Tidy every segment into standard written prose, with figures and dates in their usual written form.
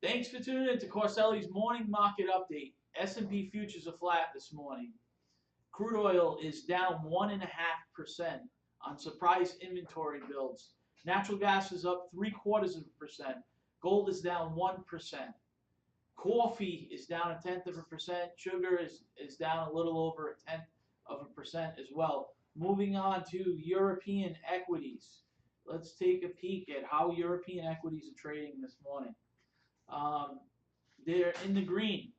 Thanks for tuning in to Corcelli's morning market update. S&P futures are flat this morning. Crude oil is down 1.5% on surprise inventory builds. Natural gas is up 0.75%. Gold is down 1%. Coffee is down 0.1%. Sugar is down a little over 0.1% as well. Moving on to European equities. Let's take a peek at how European equities are trading this morning. Um, they're in the green.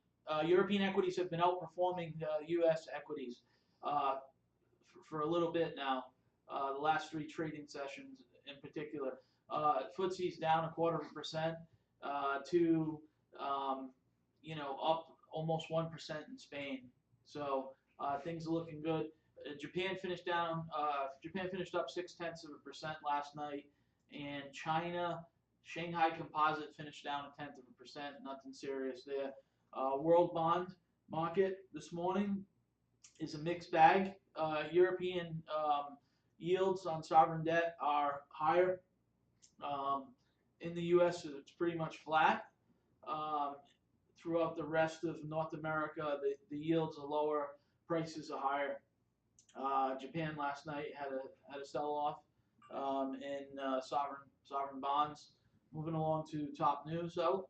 European equities have been outperforming U.S. equities for a little bit now. The last three trading sessions in particular. FTSE's down 0.25% to up almost 1% in Spain. So things are looking good. Japan finished down. Japan finished up 0.6% last night, and China, Shanghai Composite finished down 0.1%. Nothing serious there. World bond market this morning is a mixed bag. European yields on sovereign debt are higher. Um, in the U.S., it's pretty much flat. Um, Throughout the rest of North America, the yields are lower, prices are higher. Japan last night had a sell off in sovereign bonds. Moving along to top news out.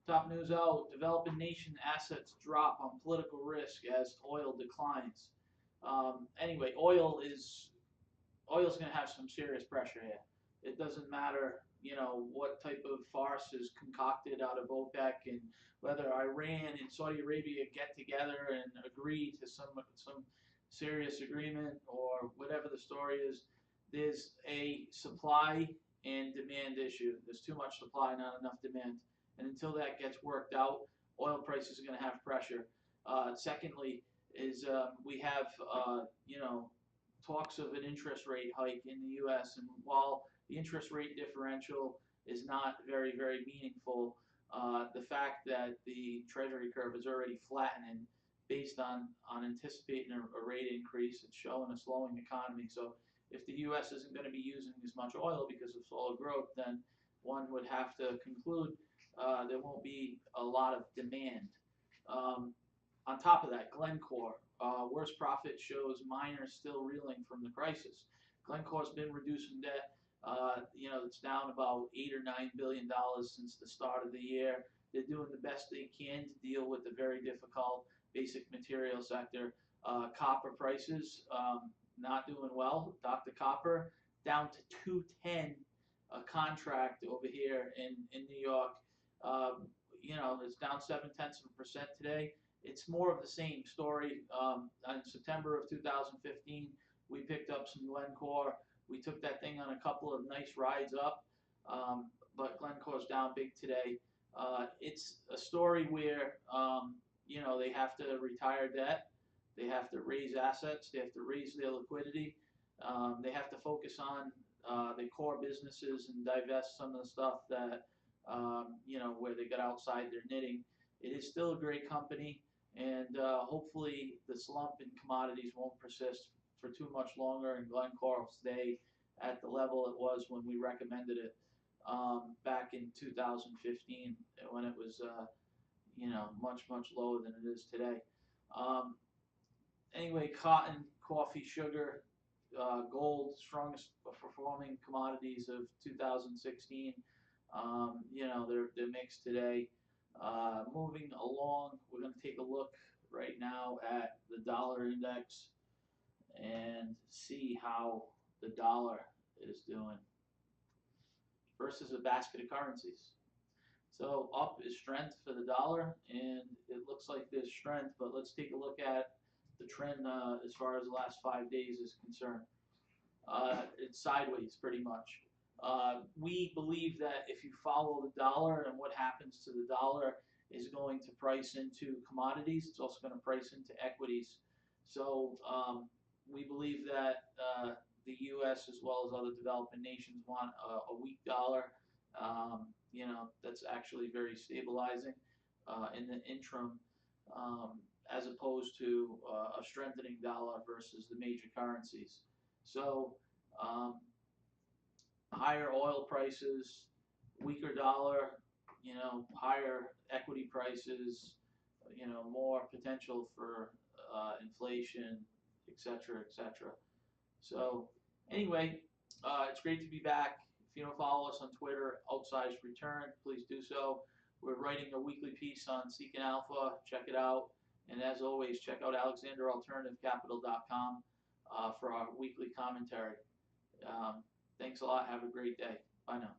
Top news out. Developing nation assets drop on political risk as oil declines. Anyway, oil's going to have some serious pressure here. It doesn't matter, what type of farce is concocted out of OPEC and whether Iran and Saudi Arabia get together and agree to some serious agreement or whatever the story is. There's a supply and demand issue. There's too much supply, not enough demand. And until that gets worked out, oil prices are going to have pressure. Secondly, is we have talks of an interest rate hike in the U.S. And while the interest rate differential is not very, very meaningful, the fact that the Treasury curve is already flattening based on anticipating a rate increase, it's showing a slowing economy. So if the U.S. isn't going to be using as much oil because of slower growth, then one would have to conclude there won't be a lot of demand. On top of that, Glencore, worst profit shows miners still reeling from the crisis. Glencore's been reducing debt. It's down about $8 or $9 billion since the start of the year. They're doing the best they can to deal with the very difficult basic material sector. Copper prices not doing well. Dr. Copper down to 210 a contract over here in New York. It's down 0.7% today. It's more of the same story. In September of 2015, we picked up some Glencore. We took that thing on a couple of nice rides up, but Glencore's down big today. It's a story where they have to retire debt, they have to raise assets, they have to raise their liquidity, they have to focus on their core businesses and divest some of the stuff that where they got outside their knitting. It is still a great company, and hopefully the slump in commodities won't persist for too much longer, and Glencore will stay at the level it was when we recommended it back in 2015, when it was much lower than it is today. Anyway, cotton, coffee, sugar, gold, strongest performing commodities of 2016. They're mixed today. Moving along, we're going to take a look right now at the dollar index and see how the dollar is doing versus a basket of currencies. So up is strength for the dollar, and it looks like there's strength, but let's take a look at the trend as far as the last 5 days is concerned. It's sideways pretty much. We believe that if you follow the dollar and what happens to the dollar is going to price into commodities, it's also going to price into equities. So we believe that the U.S. as well as other developing nations want a weak dollar. That's actually very stabilizing in the interim, as opposed to a strengthening dollar versus the major currencies. So higher oil prices, weaker dollar, higher equity prices, more potential for inflation, et cetera, et cetera. So anyway, it's great to be back. If you don't follow us on Twitter, Outsized Return, please do so. We're writing a weekly piece on Seeking Alpha. Check it out. And as always, check out alexanderalternativecapital.com for our weekly commentary. Thanks a lot. Have a great day. Bye now.